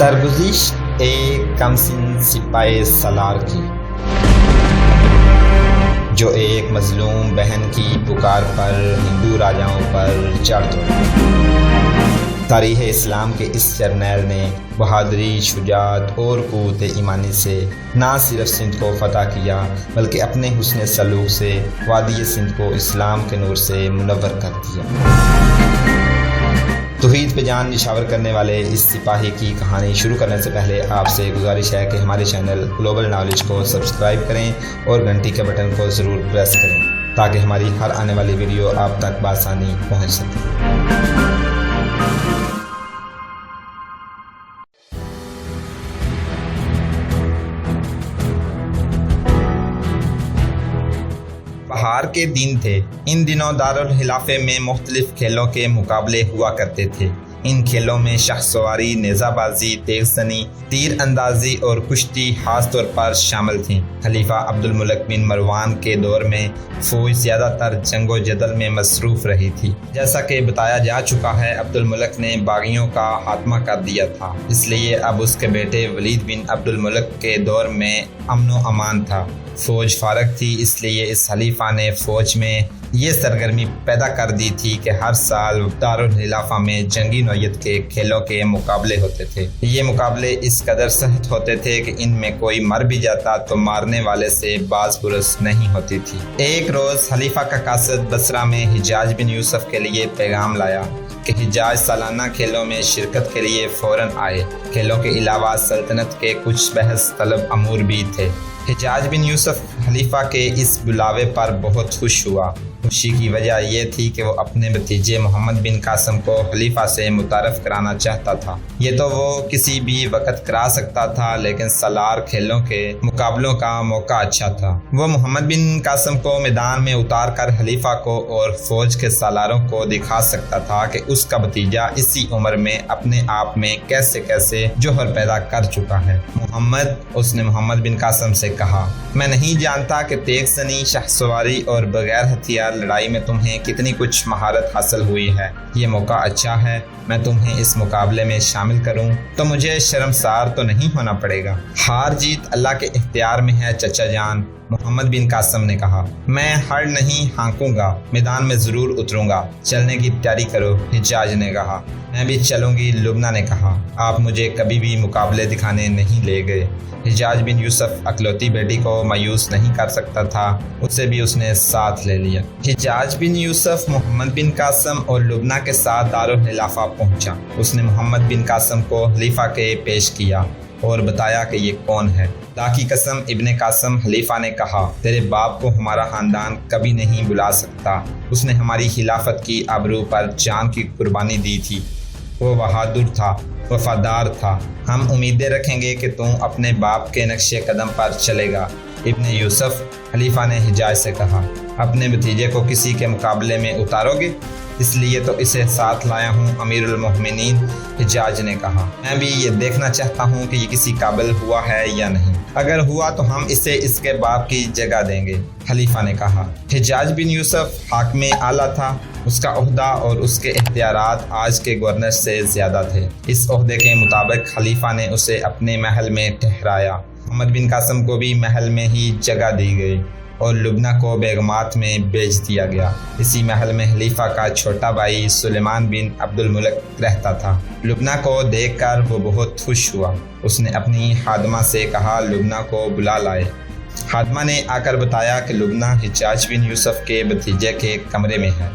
سرگزشت ایک کمسن سپاہی سالار کی، جو ایک مظلوم بہن کی پکار پر ہندو راجاؤں پر چڑھ دوڑا۔ تاریخ اسلام کے اس جرنیل نے بہادری، شجاعت اور قوت ایمانی سے نہ صرف سندھ کو فتح کیا بلکہ اپنے حسن سلوک سے وادی سندھ کو اسلام کے نور سے منور کر دیا۔ توحید پہ جان نشاور کرنے والے اس سپاہی کی کہانی شروع کرنے سے پہلے آپ سے گزارش ہے کہ ہمارے چینل گلوبل نالج کو سبسکرائب کریں اور گھنٹی کے بٹن کو ضرور پریس کریں تاکہ ہماری ہر آنے والی ویڈیو آپ تک بآسانی پہنچ سکے۔ بہار کے دن تھے۔ ان دنوں دارالخلافے میں مختلف کھیلوں کے مقابلے ہوا کرتے تھے۔ ان کھیلوں میں شاہ سواری، نیزہ بازی، تیغ زنی، تیر اندازی اور کشتی خاص طور پر شامل تھیں۔ خلیفہ عبد الملک بن مروان کے دور میں فوج زیادہ تر جنگ و جدل میں مصروف رہی تھی۔ جیسا کہ بتایا جا چکا ہے، عبد الملک نے باغیوں کا خاتمہ کر دیا تھا، اس لیے اب اس کے بیٹے ولید بن عبد الملک کے دور میں امن و امان تھا۔ فوج فارغ تھی، اس لیے اس خلیفہ نے فوج میں یہ سرگرمی پیدا کر دی تھی کہ ہر سال دارالخلافہ میں جنگی نوعیت کے کھیلوں کے مقابلے ہوتے تھے۔ یہ مقابلے اس قدر سخت ہوتے تھے کہ ان میں کوئی مر بھی جاتا تو مارنے والے سے باز پرس نہیں ہوتی تھی۔ ایک روز خلیفہ کا قاصد بصرہ میں حجاج بن یوسف کے لیے پیغام لایا کہ حجاج سالانہ کھیلوں میں شرکت کے لیے فوراً آئے۔ کھیلوں کے علاوہ سلطنت کے کچھ بحث طلب امور بھی تھے۔ حجاج بن یوسف خلیفہ کے اس بلاوے پر بہت خوش ہوا۔ خوشی کی وجہ یہ تھی کہ وہ اپنے بھتیجے محمد بن قاسم کو خلیفہ سے متعارف کرانا چاہتا تھا۔ یہ تو وہ کسی بھی وقت کرا سکتا تھا، لیکن سالار کھیلوں کے مقابلوں کا موقع اچھا تھا۔ وہ محمد بن قاسم کو میدان میں اتار کر خلیفہ کو اور فوج کے سالاروں کو دکھا سکتا تھا کہ اس کا بھتیجا اسی عمر میں اپنے آپ میں کیسے کیسے جوہر پیدا کر چکا ہے۔ اس نے محمد بن قاسم سے کہا، میں نہیں جانتا کہ تیغ زنی، شاہ سواری اور بغیر ہتھیار لڑائی میں تمہیں کتنی کچھ مہارت حاصل ہوئی ہے۔ یہ موقع اچھا ہے، میں تمہیں اس مقابلے میں شامل کروں تو مجھے شرمسار تو نہیں ہونا پڑے گا۔ ہار جیت اللہ کے اختیار میں ہے چچا جان، محمد بن قاسم نے کہا۔ میں ہر نہیں ہانکوں گا، میدان میں ضرور اتروں گا۔ چلنے کی تیاری کرو، حجاج نے کہا۔ میں بھی چلوں گی، لبنہ نے کہا۔ آپ مجھے کبھی بھی مقابلے دکھانے نہیں لے گئے۔ حجاج بن یوسف اکلوتی بیٹی کو مایوس نہیں کر سکتا تھا، اسے بھی اس نے ساتھ لے لیا۔ حجاج بن یوسف محمد بن قاسم اور لبنہ کے ساتھ دارالخلافہ پہنچا۔ اس نے محمد بن قاسم کو خلیفہ کے پیش کیا اور بتایا کہ یہ کون ہے۔ خدا کی قسم، ابن قاسم، خلیفہ نے کہا، تیرے باپ کو ہمارا خاندان کبھی نہیں بلا سکتا۔ اس نے ہماری خلافت کی آبرو پر جان کی قربانی دی تھی۔ وہ بہادر تھا، وفادار تھا۔ ہم امیدیں رکھیں گے کہ تم اپنے باپ کے نقش قدم پر چلے گا۔ ابن یوسف، خلیفہ نے حجاج سے کہا، اپنے بھتیجے کو کسی کے مقابلے میں اتارو گے؟ اس لیے تو اسے ساتھ لایا ہوں، امیر المومنین، حجاج نے کہا۔ میں بھی یہ دیکھنا چاہتا ہوں کہ یہ کسی قابل ہوا ہے یا نہیں۔ اگر ہوا تو ہم اسے اس کے باپ کی جگہ دیں گے، خلیفہ نے کہا۔ حجاج بن یوسف حاکم اعلیٰ تھا، اس کا عہدہ اور اس کے اختیارات آج کے گورنر سے زیادہ تھے۔ اس عہدے کے مطابق خلیفہ نے اسے اپنے محل میں ٹھہرایا۔ محمد بن قاسم کو بھی محل میں ہی جگہ دی گئی اور لبنہ کو بیگمات میں بیچ دیا گیا۔ اسی محل میں خلیفہ کا چھوٹا بھائی سلیمان بن عبد الملک رہتا تھا۔ لبنہ کو دیکھ کر وہ بہت خوش ہوا۔ اس نے اپنی خادمہ سے کہا، لبنہ کو بلا لائے۔ خادمہ نے آ کر بتایا کہ لبنہ حجاج بن یوسف کے بھتیجے کے کمرے میں ہے،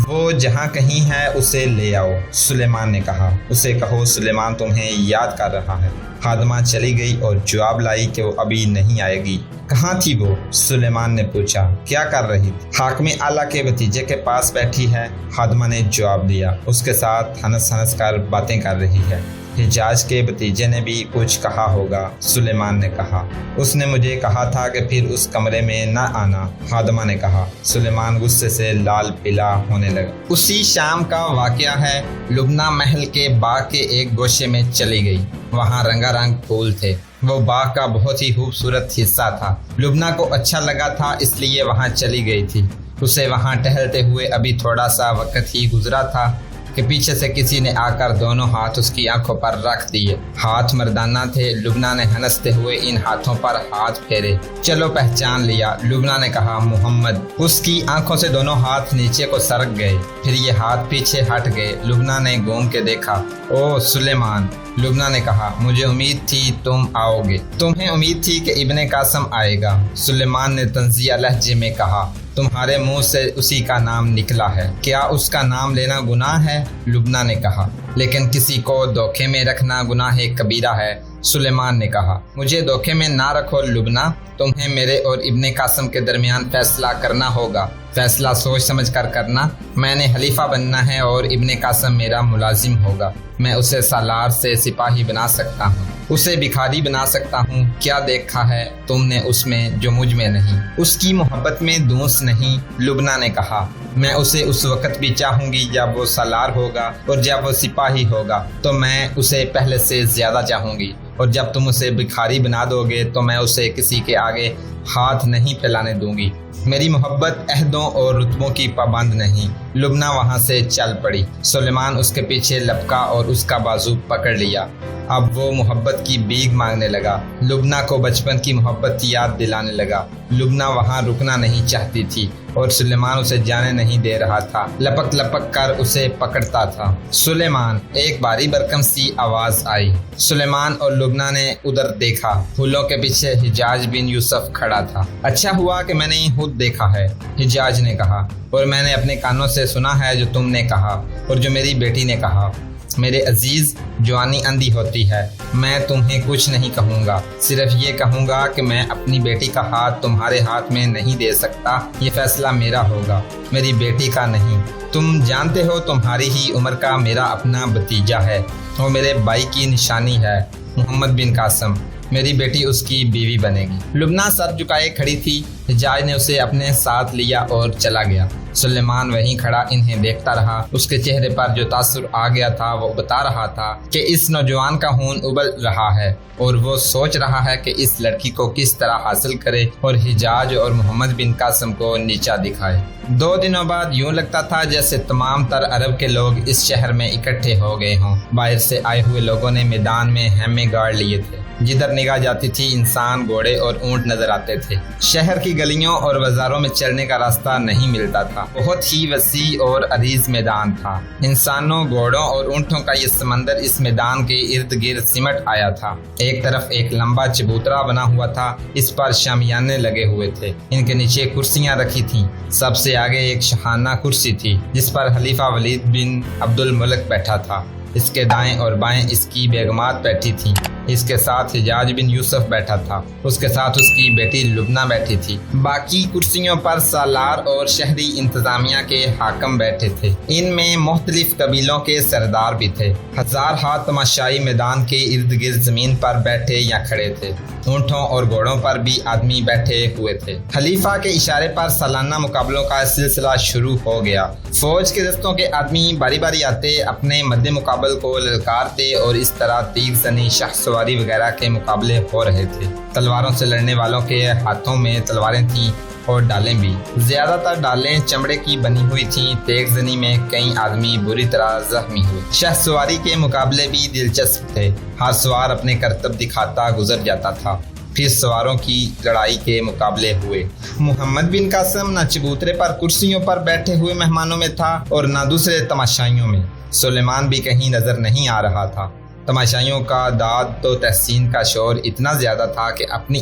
وہ جہاں کہیں ہے اسے لے آؤ۔ سلیمان نے کہا، اسے کہو سلیمان تمہیں یاد کر رہا ہے۔ خادمہ چلی گئی اور جواب لائی کہ وہ ابھی نہیں آئے گی۔ کہاں تھی وہ؟ سلیمان نے پوچھا۔ کیا کر رہی تھی؟ حاکم اعلیٰ کے بھتیجے کے پاس بیٹھی ہے، خادمہ نے جواب دیا۔ اس کے ساتھ ہنس ہنس کر باتیں کر رہی ہے۔ حجاج کے بھتیجے نے بھی کچھ کہا ہوگا، سلیمان نے کہا۔ اس نے مجھے کہا تھا کہ پھر اس کمرے میں نہ آنا، خادمہ نے کہا۔ سلیمان غصے سے لال پیلا ہونے لگا۔ اسی شام کا واقعہ ہے۔ لبنہ محل کے باغ کے ایک گوشے میں چلی گئی۔ وہاں رنگا رنگ پھول تھے۔ وہ باغ کا بہت ہی خوبصورت حصہ تھا۔ لبنہ کو اچھا لگا تھا، اس لیے وہاں چلی گئی تھی۔ اسے وہاں ٹہلتے ہوئے ابھی تھوڑا سا وقت ہی گزرا تھا کہ پیچھے سے کسی نے آ کر دونوں ہاتھ اس کی آنکھوں پر رکھ دیے۔ ہاتھ مردانہ تھے۔ لبنہ نے ہنستے ہوئے ان ہاتھوں پر ہاتھ پھیرے۔ چلو پہچان لیا، لبنہ نے کہا، محمد۔ اس کی آنکھوں سے دونوں ہاتھ نیچے کو سرک گئے، پھر یہ ہاتھ پیچھے ہٹ گئے۔ لبنہ نے گھوم کے دیکھا۔ او سلیمان، لبنہ نے کہا، مجھے امید تھی تم آؤ گے۔ تمہیں امید تھی کہ ابن قاسم آئے گا؟ سلیمان نے طنزیہ لہجے میں کہا۔ تمہارے منہ سے اسی کا نام نکلا ہے، کیا اس کا نام لینا گناہ ہے؟ لبنہ نے کہا، لیکن کسی کو دھوکے میں رکھنا گناہ کبیرہ ہے۔ سلیمان نے کہا، مجھے دھوکے میں نہ رکھو لبنہ، تمہیں میرے اور ابن قاسم کے درمیان فیصلہ کرنا ہوگا، فیصلہ سوچ سمجھ کر کرنا۔ میں نے خلیفہ بننا ہے اور ابن قاسم میرا ملازم ہوگا۔ میں اسے سالار سے سپاہی بنا سکتا ہوں، اسے بھکاری بنا سکتا ہوں۔ کیا دیکھا ہے تم نے اس میں جو مجھ میں نہیں؟ اس کی محبت میں دونس نہیں، لبنہ نے کہا۔ میں اسے اس وقت بھی چاہوں گی جب وہ سالار ہوگا، اور جب وہ سپاہی ہوگا تو میں اسے پہلے سے زیادہ چاہوں گی، اور جب تم اسے بھکاری بنا دو گے تو میں اسے کسی کے آگے ہاتھ نہیں پھیلانے دوں گی۔ میری محبت عہدوں اور رتبوں کی پابند نہیں۔ لبنہ وہاں سے چل پڑی۔ سلیمان اس کے پیچھے لپکا اور اس کا بازو پکڑ لیا۔ اب وہ محبت کی بھیک مانگنے لگا، لبنہ کو بچپن کی محبت یاد دلانے لگا۔ لبنہ وہاں رکنا نہیں چاہتی تھی اور سلیمان اسے جانے نہیں دے رہا تھا، لپک لپک کر اسے پکڑتا تھا۔ سلیمان، ایک بھاری بھرکم سی آواز آئی۔ سلیمان اور لبنہ نے ادھر دیکھا۔ پھولوں کے پیچھے حجاج بن یوسف کھڑا تھا۔ اچھا ہوا کہ میں نے خود دیکھا ہے، حجاج نے کہا، اور میں نے اپنے کانوں سے سنا ہے جو تم نے کہا اور جو میری بیٹی نے کہا۔ میرے عزیز، جوانی اندھی ہوتی ہے۔ میں تمہیں کچھ نہیں کہوں گا، صرف یہ کہوں گا کہ میں اپنی بیٹی کا ہاتھ تمہارے ہاتھ میں نہیں دے سکتا۔ یہ فیصلہ میرا ہوگا، میری بیٹی کا نہیں۔ تم جانتے ہو تمہاری ہی عمر کا میرا اپنا بھتیجا ہے، وہ میرے بھائی کی نشانی ہے، محمد بن قاسم۔ میری بیٹی اس کی بیوی بنے گی۔ لبنہ سر جھکائے کھڑی تھی۔ حجاج نے اسے اپنے ساتھ لیا اور چلا گیا۔ سلیمان وہیں کھڑا انہیں دیکھتا رہا۔ اس کے چہرے پر جو تاثر آ گیا تھا وہ بتا رہا تھا کہ اس نوجوان کا خون ابل رہا ہے اور وہ سوچ رہا ہے کہ اس لڑکی کو کس طرح حاصل کرے اور حجاج اور محمد بن قاسم کو نیچا دکھائے۔ 2 دنوں بعد یوں لگتا تھا جیسے تمام تر عرب کے لوگ اس شہر میں اکٹھے ہو گئے ہوں۔ باہر سے آئے ہوئے لوگوں نے میدان میں خیمے گاڑ لیے تھے۔ جدھر نگاہ جاتی تھی انسان، گھوڑے اور اونٹ نظر آتے تھے۔ شہر کی گلیوں اور بازاروں میں چلنے کا راستہ نہیں ملتا تھا۔ بہت ہی وسیع اور عریض میدان تھا۔ انسانوں، گھوڑوں اور اونٹوں کا یہ سمندر اس میدان کے ارد گرد سمٹ آیا تھا۔ ایک طرف ایک لمبا چبوترا بنا ہوا تھا، اس پر شامیانے لگے ہوئے تھے، ان کے نیچے کرسیاں رکھی تھیں۔ سب سے آگے ایک شاہانہ کرسی تھی جس پر خلیفہ ولید بن عبد الملک بیٹھا تھا۔ اس کے دائیں اور بائیں اس کی بیگمات بیٹھی تھیں۔ اس کے ساتھ حجاج بن یوسف بیٹھا تھا، اس کے ساتھ اس کی بیٹی لبنہ بیٹھی تھی۔ باقی کرسیوں پر سالار اور شہری انتظامیہ کے حاکم بیٹھے تھے، ان میں مختلف قبیلوں کے سردار بھی تھے۔ ہزار ہاتھ تماشائی میدان کے ارد گرد زمین پر بیٹھے یا کھڑے تھے۔ اونٹوں اور گھوڑوں پر بھی آدمی بیٹھے ہوئے تھے۔ خلیفہ کے اشارے پر سالانہ مقابلوں کا سلسلہ شروع ہو گیا۔ فوج کے دستوں کے آدمی باری باری آتے، اپنے مد مقابل کو للکارتے اور اس طرح تیر زنی، شاہ سواری وغیرہ کے مقابلے ہو رہے تھے۔ تلواروں سے لڑنے والوں کے ہاتھوں میں تلواریں تھیں اور ڈالیں بھی۔ زیادہ تر ڈالیں چمڑے کی بنی ہوئی تھیں۔ تیغ زنی میں کئی آدمی بری طرح زخمی ہوئے۔ شاہ سواری کے مقابلے بھی دلچسپ تھے۔ ہر سوار اپنے کرتب دکھاتا گزر جاتا تھا۔ پھر سواروں کی لڑائی کے مقابلے ہوئے۔ محمد بن قاسم نہ چبوترے پر کرسیوں پر بیٹھے ہوئے مہمانوں میں تھا اور نہ دوسرے تماشائیوں میں۔ سلیمان بھی کہیں نظر نہیں آ رہا تھا۔ تماشائیوں کا داد و تحسین کا شور اتنا زیادہ تھا کہ اپنی